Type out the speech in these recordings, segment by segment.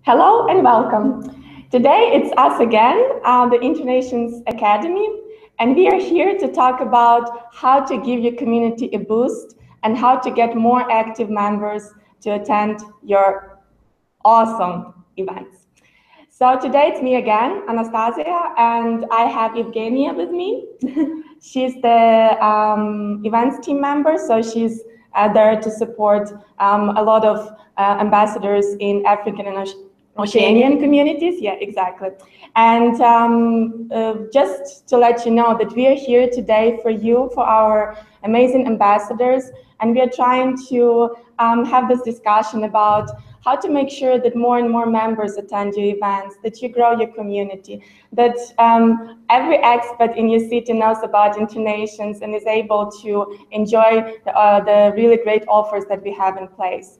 Hello and welcome. Today it's us again, the InterNations Academy, and we are here to talk about how to give your community a boost and how to get more active members to attend your awesome events. So today it's me again, Anastasia, and I have Evgenia with me. She's the events team member, so she's there to support a lot of ambassadors in African and Oceanian communities. Yeah, exactly. And just to let you know that we are here today for you, for our amazing ambassadors, and we are trying to have this discussion about how to make sure that more and more members attend your events, that you grow your community, that every expert in your city knows about InterNations and is able to enjoy the really great offers that we have in place.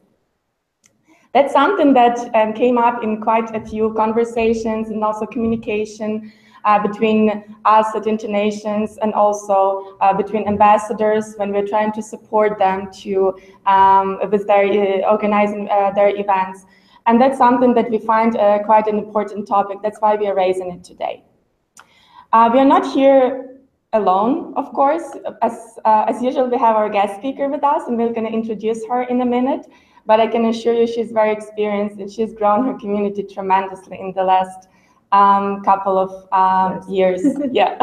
That's something that came up in quite a few conversations and also communication between us at InterNations and also between ambassadors when we're trying to support them to with their organizing their events. And that's something that we find quite an important topic. That's why we are raising it today. We are not here alone, of course. As usual, we have our guest speaker with us, and we're going to introduce her in a minute. But I can assure you she's very experienced and she's grown her community tremendously in the last couple of years. Yeah.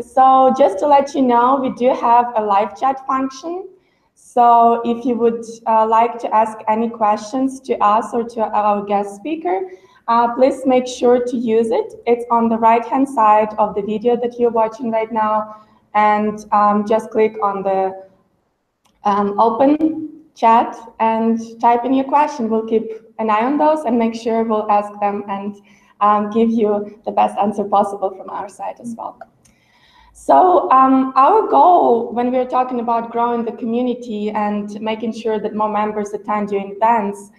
So just to let you know, we do have a live chat function. So if you would like to ask any questions to us or to our guest speaker, please make sure to use it. It's on the right-hand side of the video that you're watching right now. And just click on the open chat and type in your question. We'll keep an eye on those and make sure we'll ask them and give you the best answer possible from our side as well. So our goal when we're talking about growing the community and making sure that more members attend your events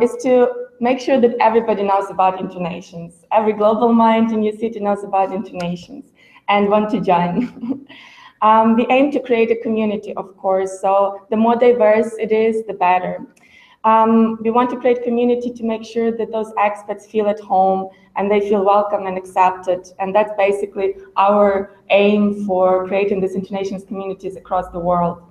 is to make sure that everybody knows about InterNations. Every global mind in your city knows about InterNations and want to join. We aim to create a community, of course, so the more diverse it is, the better. We want to create community to make sure that those experts feel at home and they feel welcome and accepted. And that's basically our aim for creating these InterNations communities across the world.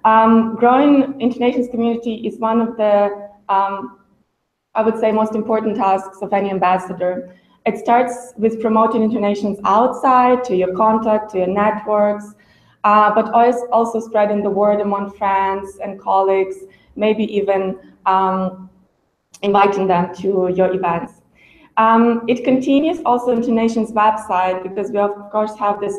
Growing InterNations community is one of the, I would say, most important tasks of any ambassador. It starts with promoting InterNations outside, to your contact, to your networks, but also spreading the word among friends and colleagues, maybe even inviting them to your events. It continues also InterNations website because we of course have this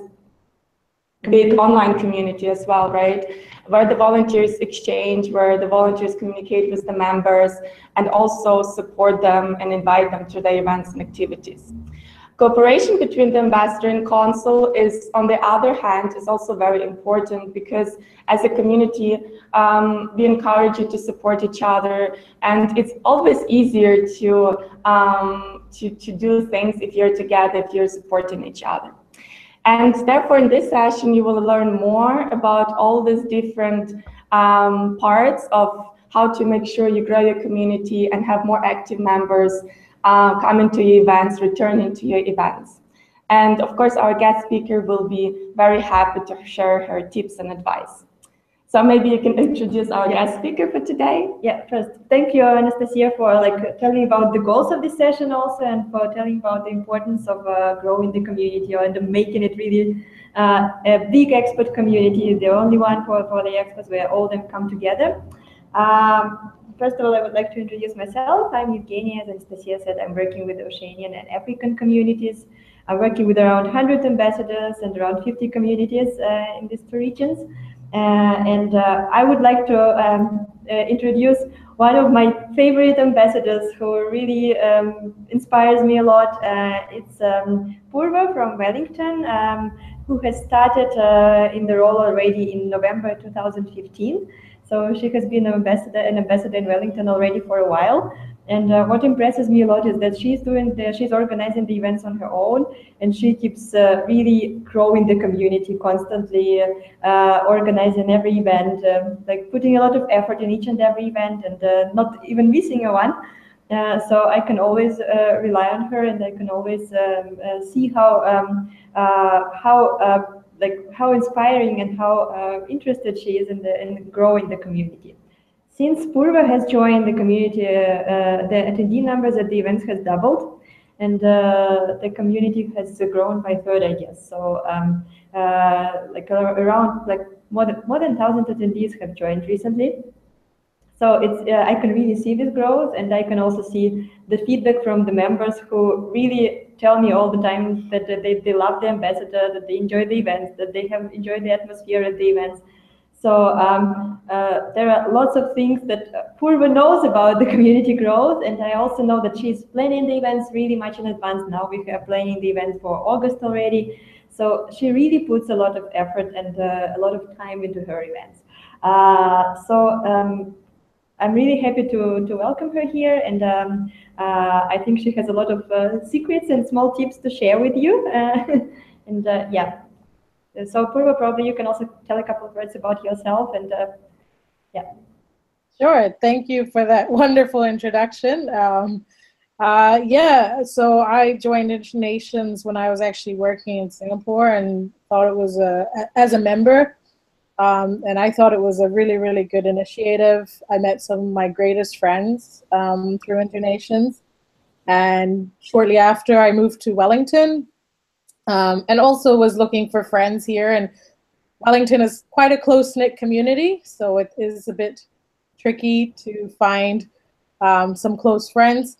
big online community as well, right? Where the volunteers exchange, where the volunteers communicate with the members and also support them and invite them to their events and activities. Cooperation between the ambassador and consul is, on the other hand, is also very important because as a community, we encourage you to support each other, and it's always easier to do things if you're together, if you're supporting each other. And therefore, in this session, you will learn more about all these different parts of how to make sure you grow your community and have more active members coming to your events, returning to your events. And of course, our guest speaker will be very happy to share her tips and advice. So maybe you can introduce our guest speaker for today. Yeah, first, thank you, Anastasia, for telling about the goals of this session also, and for telling about the importance of growing the community and making it really a big expert community, the only one for the experts where all of them come together. First of all, I would like to introduce myself. I'm Evgenia. As Anastasia said, I'm working with Oceanian and African communities. I'm working with around 100 ambassadors and around 50 communities in these two regions. I would like to introduce one of my favorite ambassadors who really inspires me a lot. It's Purva from Wellington, who has started in the role already in November 2015. So she has been an ambassador in Wellington already for a while. And what impresses me a lot is that she's organizing the events on her own, and she keeps really growing the community constantly, organizing every event, like putting a lot of effort in each and every event, and not even missing a one. So I can always rely on her, and I can always see how inspiring and how interested she is in growing the community. Since Purva has joined the community, the attendee numbers at the events has doubled, and the community has grown by third, I guess. So around more than 1,000 attendees have joined recently. So it's I can really see this growth, and I can also see the feedback from the members who really tell me all the time that they love the ambassador, that they enjoy the events, that they have enjoyed the atmosphere at the events. So there are lots of things that Purva knows about the community growth, and I also know that she's planning the events really much in advance. Now we are planning the events for August already. So she really puts a lot of effort and a lot of time into her events. I'm really happy to welcome her here, and I think she has a lot of secrets and small tips to share with you. And yeah, so Purva, probably you can also tell a couple of words about yourself, and yeah. Sure, thank you for that wonderful introduction. Yeah, so I joined InterNations when I was actually working in Singapore, and thought it was as a member. And I thought it was a really, really good initiative. I met some of my greatest friends through InterNations. And shortly after, I moved to Wellington, and also was looking for friends here. And Wellington is quite a close-knit community, so it is a bit tricky to find some close friends.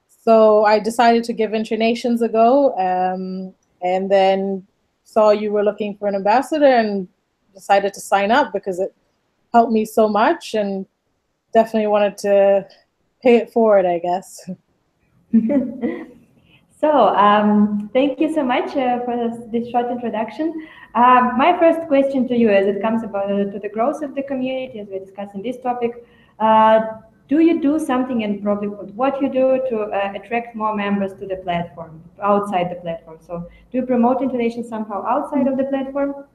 So I decided to give InterNations a go, and then saw you were looking for an ambassador, and decided to sign up because it helped me so much, and definitely wanted to pay it forward, I guess. So thank you so much for this short introduction. My first question to you, as it comes about to the growth of the community, as we're discussing this topic, do you do something, and probably what you do to attract more members to the platform, outside the platform? So do you promote InterNations somehow outside of the platform?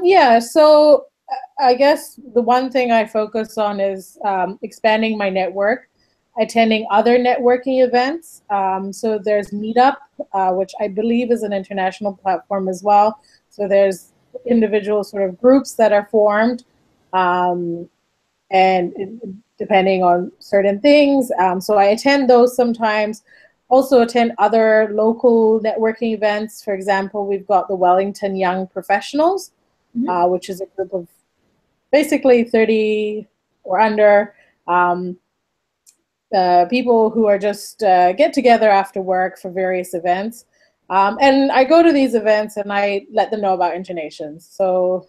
Yeah, so I guess the one thing I focus on is expanding my network, attending other networking events. So there's Meetup, which I believe is an international platform as well. So there's individual sort of groups that are formed, and depending on certain things. So I attend those sometimes. Also attend other local networking events. For example, we've got the Wellington Young Professionals, which is a group of basically 30 or under people who are just get together after work for various events. And I go to these events and I let them know about InterNations. So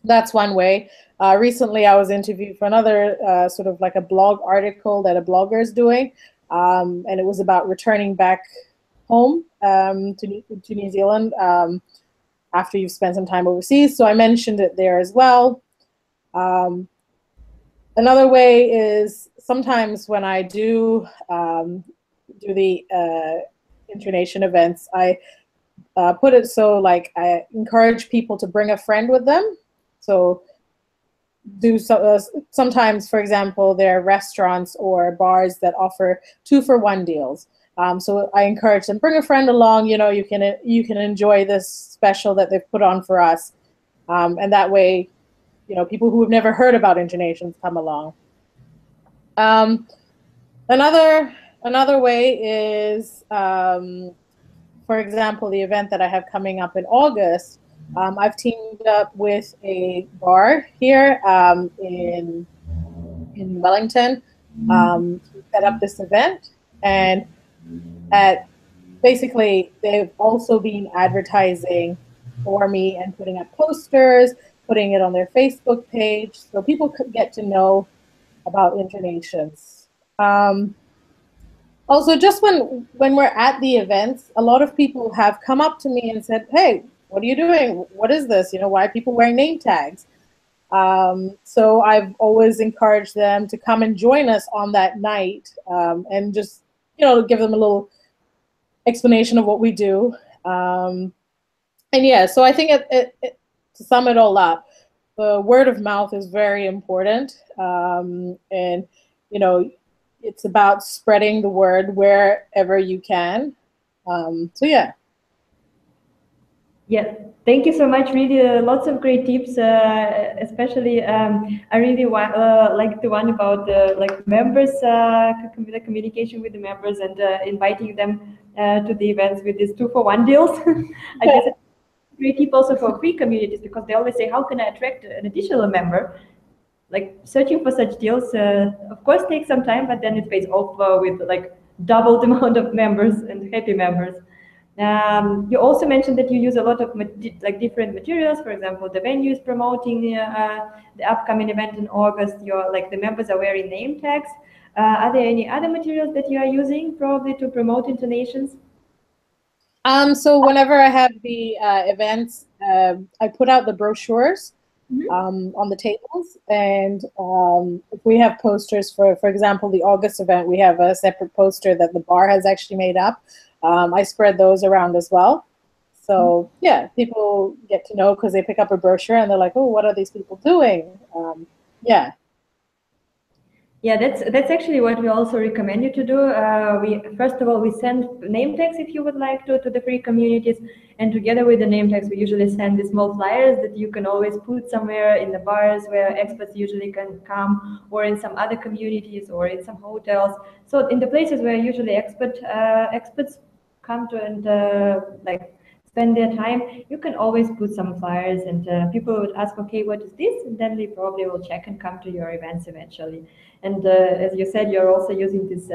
that's one way. Recently, I was interviewed for another sort of like a blog article that a blogger is doing. And it was about returning back home to New Zealand after you've spent some time overseas. So I mentioned it there as well. Another way is sometimes when I do the InterNation events, I put it so like I encourage people to bring a friend with them. So sometimes, for example, there are restaurants or bars that offer 2-for-1 deals. So I encourage them, bring a friend along. You know, you can enjoy this special that they've put on for us, and that way, you know, people who have never heard about InterNations come along. Another way is, for example, the event that I have coming up in August. I've teamed up with a bar here in Wellington to set up this event, and basically they've also been advertising for me and putting up posters, putting it on their Facebook page, so people could get to know about InterNations. Also, just when we're at the events, a lot of people have come up to me and said, "Hey, what are you doing? What is this? You know, why are people wearing name tags?" So I've always encouraged them to come and join us on that night, and just, give them a little explanation of what we do. And yeah, so I think to sum it all up, the word of mouth is very important. And, it's about spreading the word wherever you can. So yeah. Yeah, thank you so much. Really, lots of great tips. Especially, I really like the one about the members, the communication with the members, and inviting them to the events with these 2-for-1 deals. I guess it's a great tip also for free communities, because they always say, how can I attract an additional member? Like searching for such deals, of course, takes some time, but then it pays off with like double the amount of members and happy members. You also mentioned that you use a lot of different materials. For example, the venue is promoting the upcoming event in August. The members are wearing name tags. Are there any other materials that you are using probably to promote InterNations? So whenever I have the events, I put out the brochures on the tables, and if we have posters for example, the August event, we have a separate poster that the bar has actually made up. I spread those around as well. So yeah, people get to know because they pick up a brochure and they're like, oh, what are these people doing? Yeah. Yeah, that's actually what we also recommend you to do. First of all, we send name tags if you would like to the free communities, and together with the name tags, we usually send the small flyers that you can always put somewhere in the bars where experts usually can come, or in some other communities, or in some hotels. So in the places where usually experts come to and spend their time, you can always put some flyers, and people would ask, okay, what is this? And then they probably will check and come to your events eventually. And as you said, you're also using these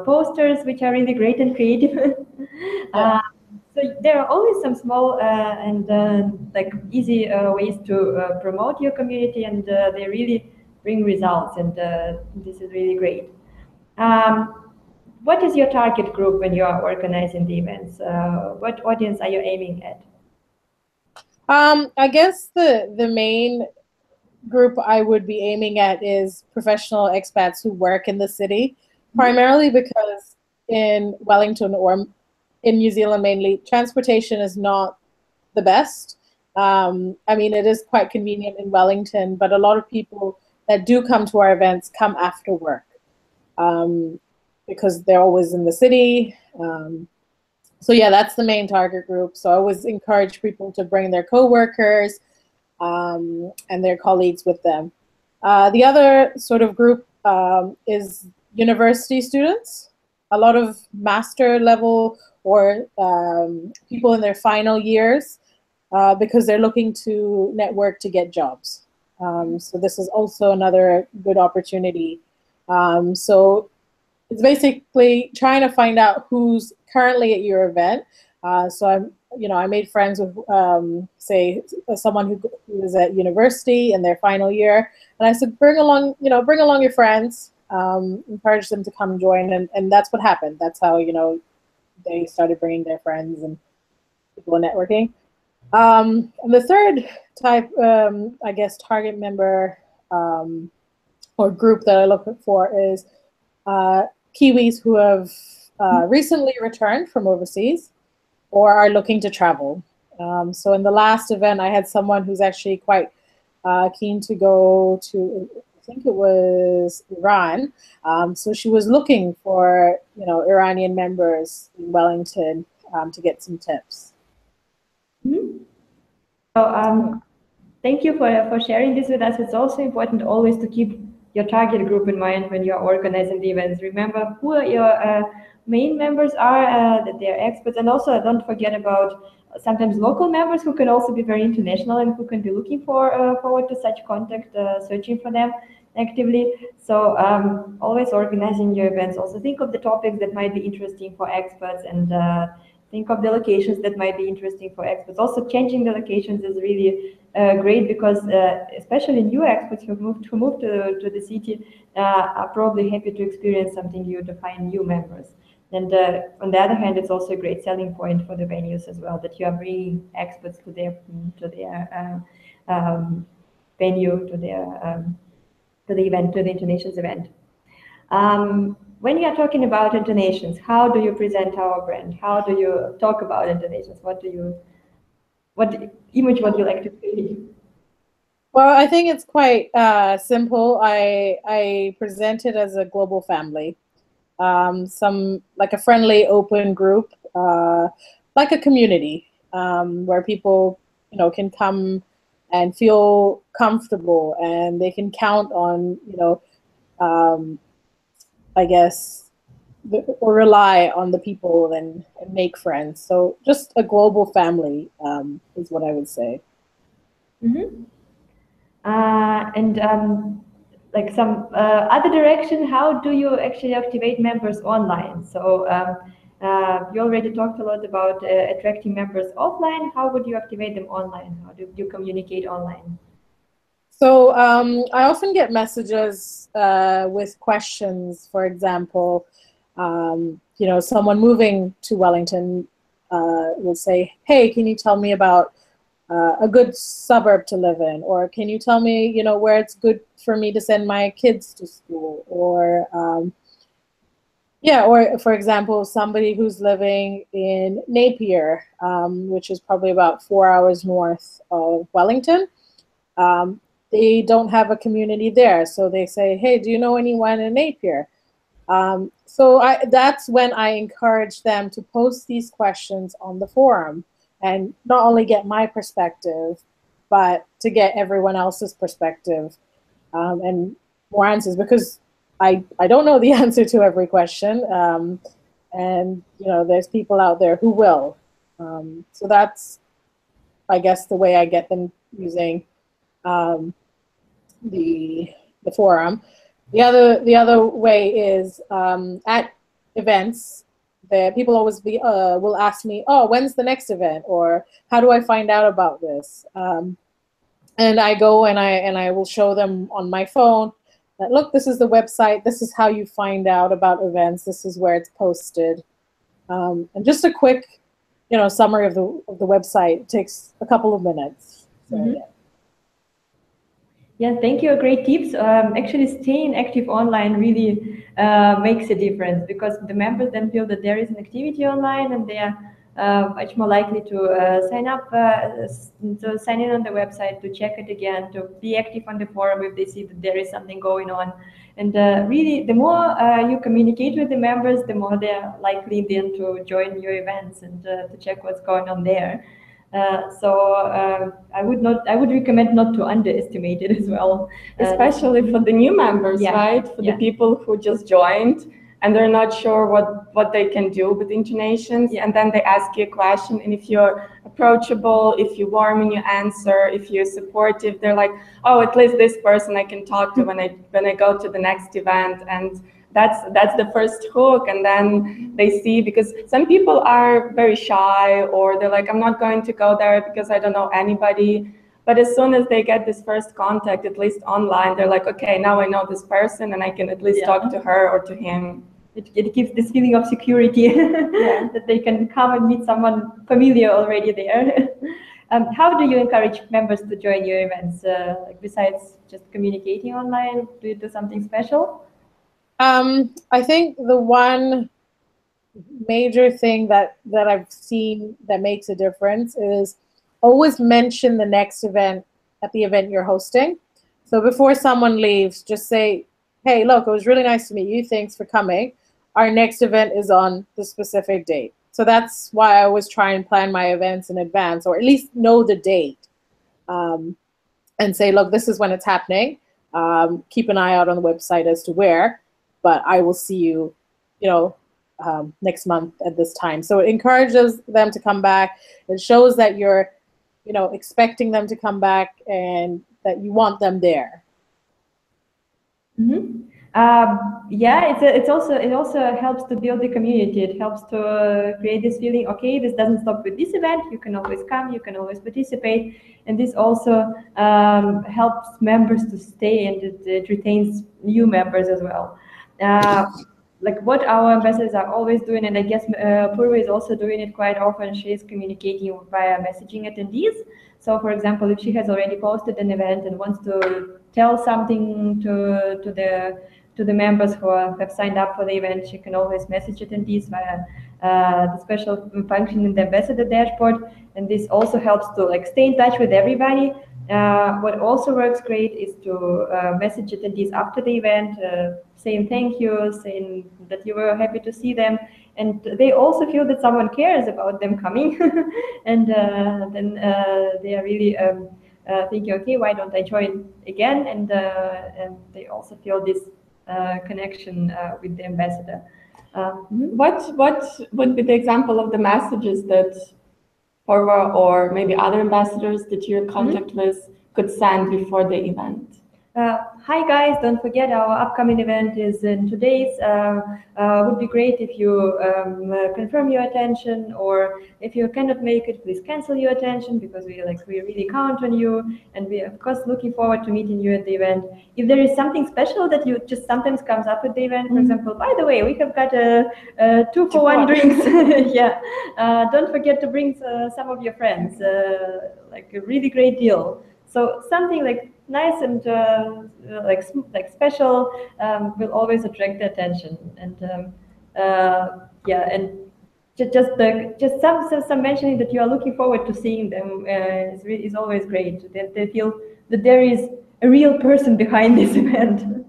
posters, which are really great and creative. So there are always some small and easy ways to promote your community, and they really bring results, and this is really great. What is your target group when you are organizing the events? What audience are you aiming at? I guess the main group I would be aiming at is professional expats who work in the city, primarily because in Wellington, or in New Zealand mainly, transportation is not the best. I mean, it is quite convenient in Wellington, but a lot of people that do come to our events come after work, because they're always in the city. So yeah, that's the main target group. So I always encourage people to bring their coworkers and their colleagues with them. The other sort of group is university students, a lot of master level or people in their final years, because they're looking to network to get jobs. So this is also another good opportunity. So it's basically trying to find out who's currently at your event. So I made friends with, say, someone who is at university in their final year, and I said, bring along your friends, encourage them to come join, and that's what happened. That's how they started bringing their friends and people networking. And the third type, I guess, target member or group that I look for is Kiwis who have recently returned from overseas or are looking to travel. So in the last event, I had someone who's actually quite keen to go to, I think it was Iran. So she was looking for, Iranian members in Wellington to get some tips. So thank you for sharing this with us. It's also important always to keep your target group in mind when you're organizing the events. Remember who your main members are, that they're experts, and also don't forget about sometimes local members who can also be very international and who can be looking forward to such contact, searching for them actively. So always organizing your events. Also think of the topics that might be interesting for experts, and think of the locations that might be interesting for experts. Also changing the locations is really great, because especially new experts who move to the city are probably happy to experience something new, to find new members. And on the other hand, it's also a great selling point for the venues as well, that you are bringing experts to their venue, to the event, to the InterNations event. When you are talking about InterNations, how do you present our brand? How do you talk about InterNations? What image would you like to create? Well, I think it's quite simple. I present it as a global family, like a friendly, open group, like a community where people, can come and feel comfortable, and they can count on, I guess, or rely on the people and make friends. So just a global family is what I would say. Mm-hmm. Like some other direction, how do you actually activate members online? So you already talked a lot about attracting members offline. How would you activate them online? How do you communicate online? So I often get messages with questions. For example, someone moving to Wellington will say, "Hey, can you tell me about a good suburb to live in?" Or "Can you tell me, where it's good for me to send my kids to school?" Or or for example, somebody who's living in Napier, which is probably about 4 hours north of Wellington. They don't have a community there, so they say, "Hey, do you know anyone in Napier?" So that's when I encourage them to post these questions on the forum, and not only get my perspective, but to get everyone else's perspective and more answers, because I don't know the answer to every question, and there's people out there who will. So that's, I guess, the way I get them using the forum. The other way is at events. The people always will ask me, "Oh, when's the next event?" or "How do I find out about this?" And I go and I will show them on my phone that, "Look, this is the website. This is how you find out about events. This is where it's posted." And just a quick, summary of the website. It takes a couple of minutes. So, mm-hmm. Yeah. Yeah, thank you. Great tips. Actually, staying active online really makes a difference, because the members then feel that there is an activity online, and they are much more likely to sign up, to sign in on the website, to check it again, to be active on the forum if they see that there is something going on. And really, the more you communicate with the members, the more they are likely then to join your events and to check what's going on there. I would recommend not to underestimate it as well. Especially for the new members, yeah, right? For the people who just joined and they're not sure what they can do with InterNations, and then they ask you a question, and if you're approachable, if you're warm in your answer, if you're supportive, they're like, "Oh, at least this person I can talk to when I go to the next event." And that's the first hook. And then they see, because some people are very shy, or they're like, "I'm not going to go there because I don't know anybody." But as soon as they get this first contact, at least online, they're like, "Okay, now I know this person and I can at least talk to her or to him." It gives this feeling of security that they can come and meet someone familiar already there. How do you encourage members to join your events? Besides just communicating online, do you do something special? I think the one major thing that I've seen that makes a difference is always mention the next event at the event you're hosting. So before someone leaves, just say, "Hey, look, it was really nice to meet you. Thanks for coming. Our next event is on the specific date." So that's why I always try and plan my events in advance, or at least know the date, and say, "Look, this is when it's happening. Keep an eye out on the website as to where, but I will see you, next month at this time." So it encourages them to come back. It shows that you're, expecting them to come back and that you want them there. Mm-hmm. It also helps to build the community. It helps to create this feeling, okay, this doesn't stop with this event. You can always come, you can always participate, and this also helps members to stay, and it retains new members as well. like what our ambassadors are always doing, and I guess Purva is also doing it quite often. She is communicating via messaging attendees. So, for example, if she has already posted an event and wants to tell something to the members who have signed up for the event, she can always message attendees via the special function in the ambassador dashboard, and this also helps to like stay in touch with everybody. What also works great is to message attendees after the event, saying thank you, saying that you were happy to see them, and they also feel that someone cares about them coming, and then they are really thinking, okay, why don't I join again? And they also feel this connection with the ambassador. What would be the example of the messages that Purva or maybe other ambassadors that you're in contact with could send before the event? Hi guys, don't forget our upcoming event is in 2 days. Would be great if you confirm your attention, or if you cannot make it, please cancel your attention, because we really count on you, and we of course looking forward to meeting you at the event. If there is something special that you just sometimes comes up at the event, for example, by the way, we have got a 2-for-1 drinks. Yeah, don't forget to bring some of your friends. Like a really great deal. So something like nice and like special will always attract the attention, and yeah, and just some mentioning that you are looking forward to seeing them is always great. They feel that there is a real person behind this event.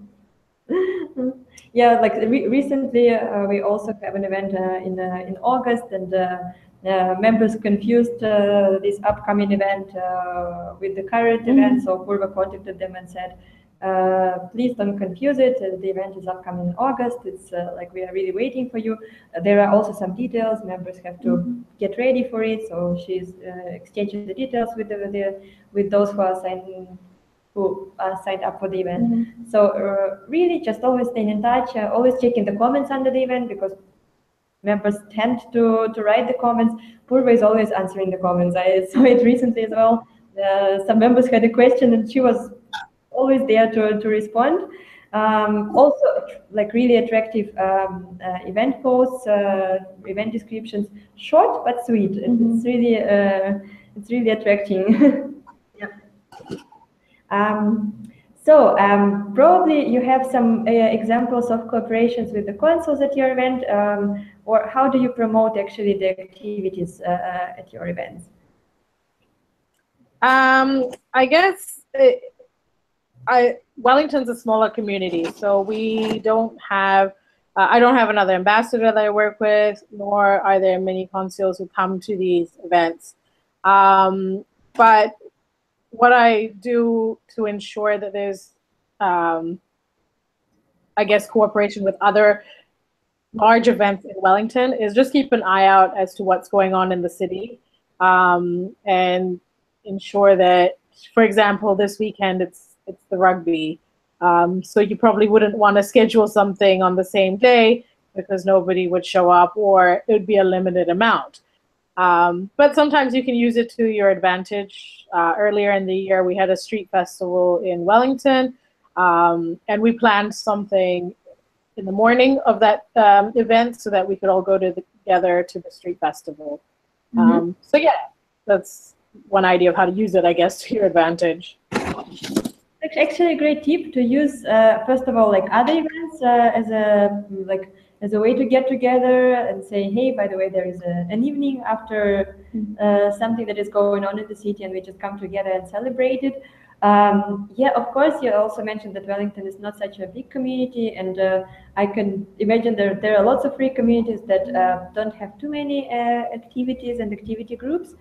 Yeah, like recently we also have an event in August, and members confused this upcoming event with the current event. So Purva contacted them and said, please don't confuse it. The event is upcoming in August. It's like we are really waiting for you. There are also some details. Members have to get ready for it. So she's exchanging the details with those who are signed up for the event. So really just always staying in touch, always checking the comments under the event, because members tend to write the comments. Purva is always answering the comments. I saw it recently as well. Some members had a question and she was always there to respond. Also, like really attractive event posts, event descriptions, short but sweet, and it's really attracting. Yeah. So probably you have some examples of cooperations with the consuls at your event, or how do you promote actually the activities at your events? I guess Wellington's a smaller community, so we don't have, I don't have another ambassador that I work with, nor are there many consuls who come to these events. But what I do to ensure that there's, I guess, cooperation with other large events in Wellington is just keep an eye out as to what's going on in the city, and ensure that, for example, this weekend it's the rugby. So you probably wouldn't want to schedule something on the same day because nobody would show up, or it would be a limited amount. But sometimes you can use it to your advantage. Earlier in the year, we had a street festival in Wellington, and we planned something in the morning of that event so that we could all go together to the street festival. So yeah, that's one idea of how to use it, I guess, to your advantage. Actually, a great tip to use, first of all, like other events as a way to get together and say, hey, by the way, there is an evening after something that is going on in the city, and we just come together and celebrate it. Yeah, of course, you also mentioned that Wellington is not such a big community, and I can imagine there are lots of free communities that don't have too many activities and activity groups.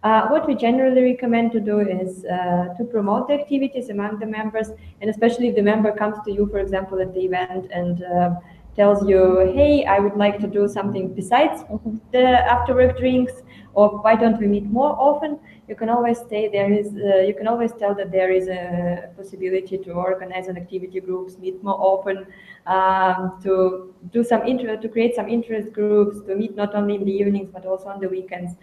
What we generally recommend to do is to promote the activities among the members, and especially if the member comes to you, for example, at the event and tells you, hey, I would like to do something besides the after-work drinks, or why don't we meet more often? You can always say you can always tell that there is a possibility to organize an activity groups, meet more often, to do some to create some interest groups, to meet not only in the evenings but also on the weekends,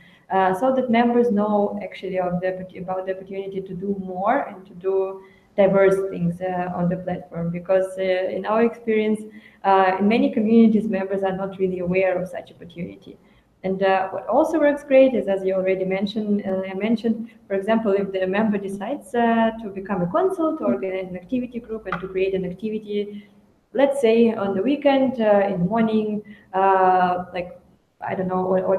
so that members know actually about the opportunity to do more and to diverse things on the platform, because in our experience, in many communities, members are not really aware of such opportunity. And what also works great is, as you already mentioned, for example, if the member decides to become a consul, to organize an activity group and to create an activity, let's say on the weekend, in the morning, like, I don't know, or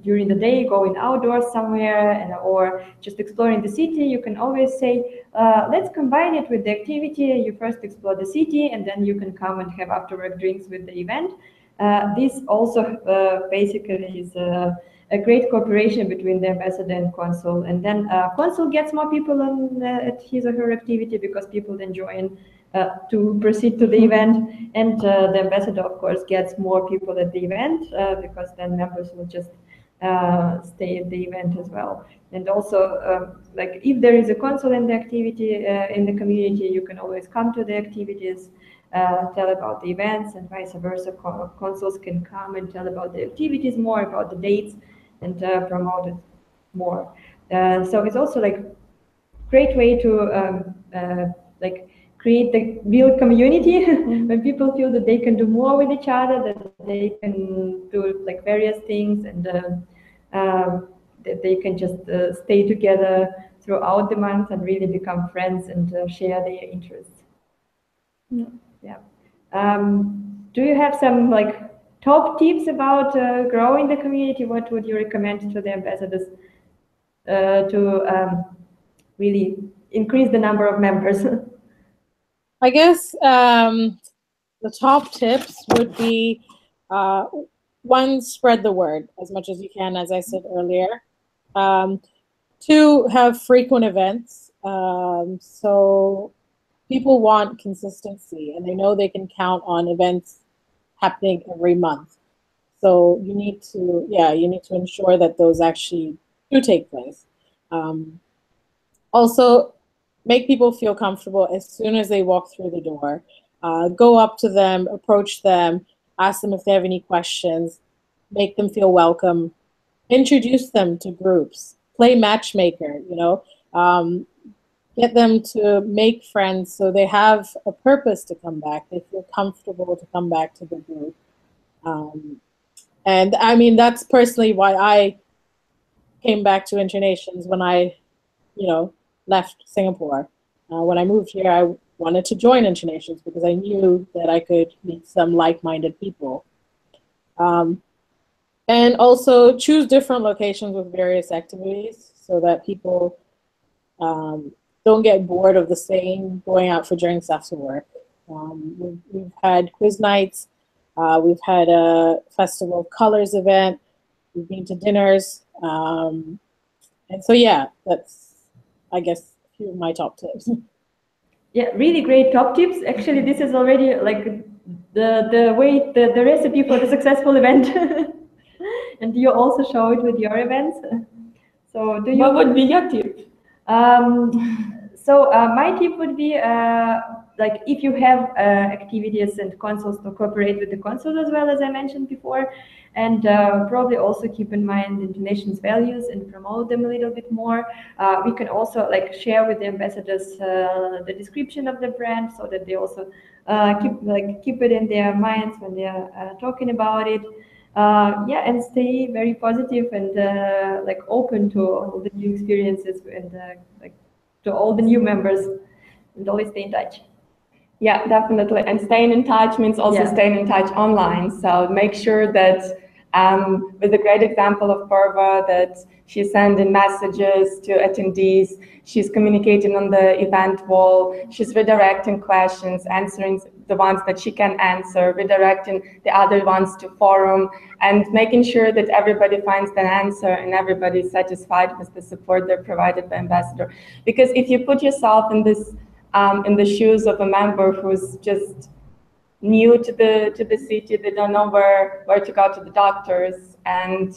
during the day, going outdoors somewhere, and or just exploring the city, you can always say, let's combine it with the activity. You first explore the city, and then you can come and have after-work drinks with the event. This also basically is a great cooperation between the ambassador and consul, and then consul gets more people on at his or her activity, because people then join to proceed to the event, and the ambassador, of course, gets more people at the event, because then members will just stay at the event as well. And also, like, if there is a consul in the activity in the community, you can always come to the activities, tell about the events, and vice versa. Consuls can come and tell about the activities more, about the dates, and promote it more. So it's also like great way to like create the real community when people feel that they can do more with each other, that they can do like various things, and that they can just stay together throughout the month and really become friends and share their interests. Yeah. Do you have some like top tips about growing the community? What would you recommend to the ambassadors to really increase the number of members? I guess the top tips would be, one, spread the word as much as you can, as I said earlier. Two, have frequent events. So people want consistency, and they know they can count on events happening every month. So you need to ensure that those actually do take place. Also, make people feel comfortable as soon as they walk through the door. Go up to them, approach them, ask them if they have any questions, make them feel welcome, introduce them to groups, play matchmaker, get them to make friends so they have a purpose to come back. They feel comfortable to come back to the group. And I mean, that's personally why I came back to InterNations when I, left Singapore. When I moved here, I wanted to join InterNations because I knew that I could meet some like-minded people. And also choose different locations with various activities so that people don't get bored of the same going out for drinks after work. We've had quiz nights. We've had a Festival of Colors event. We've been to dinners. And so, yeah, that's, I guess, a few of my top tips. Yeah, really great top tips. Actually, this is already like the recipe for the successful event. And you also show it with your events. So what would be your tip? So my tip would be like, if you have activities and consuls, to cooperate with the consuls as well, as I mentioned before, and probably also keep in mind InterNations values and promote them a little bit more. We can also like share with the ambassadors the description of the brand, so that they also keep it in their minds when they are talking about it. Yeah, and stay very positive and like open to all the new experiences, and like to all the new members, and always stay in touch. Yeah, definitely. And staying in touch means also staying in touch online. So make sure that with a great example of Purva, that she's sending messages to attendees, she's communicating on the event wall, she's redirecting questions, answering the ones that she can answer, redirecting the other ones to forum, and making sure that everybody finds the answer and everybody's satisfied with the support they're provided by Ambassador. Because if you put yourself in this in the shoes of a member who's just new to the city, they don't know where to go to the doctors, and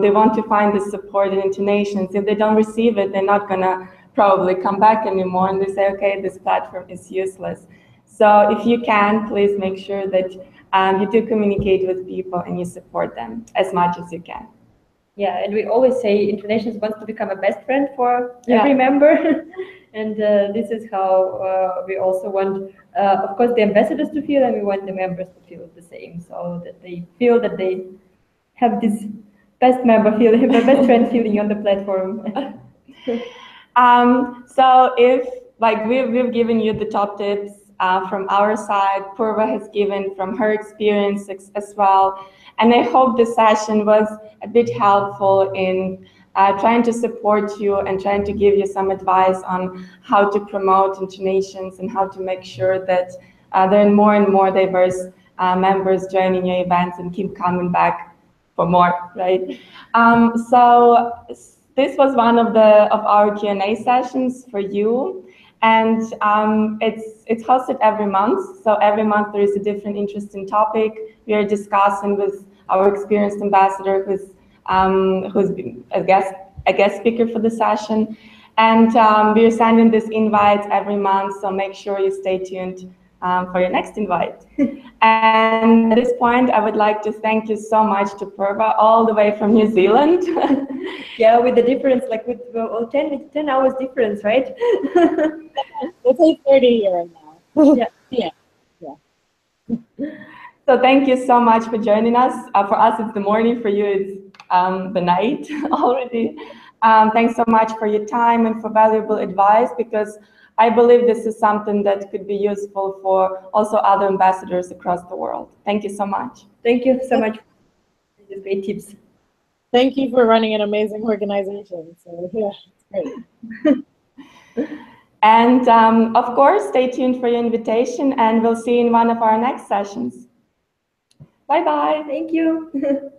they want to find the support in InterNations. If they don't receive it, they're not gonna probably come back anymore, and they say, okay, this platform is useless. So if you can, please make sure that you do communicate with people and you support them as much as you can. Yeah, and we always say InterNations wants to become a best friend for every member. And this is how we also want, of course, the ambassadors to feel, and we want the members to feel the same, so that they feel that they have this best member feeling, the best friend feeling on the platform. So if, like, we've given you the top tips from our side, Purva has given from her experience as well, and I hope this session was a bit helpful in trying to support you and trying to give you some advice on how to promote InterNations and how to make sure that there are more and more diverse members joining your events and keep coming back for more, right? So this was one of our Q&A sessions for you, and it's hosted every month. So every month there is a different interesting topic we are discussing with our experienced ambassador, who's been a guest speaker for the session, and we are sending this invite every month. So make sure you stay tuned for your next invite. And at this point, I would like to thank you so much to Purva, all the way from New Zealand. Yeah, with the difference, like with 10 hours difference, right? It's 8:30 here now. Yeah. So thank you so much for joining us. For us, it's the morning. For you, it's the night already. Thanks so much for your time and for valuable advice, because I believe this is something that could be useful for also other ambassadors across the world. Thank you so much. Thank you so much for these great tips. Thank you for running an amazing organization. So yeah, it's great. And of course, stay tuned for your invitation, and we'll see you in one of our next sessions. Bye-bye. Thank you.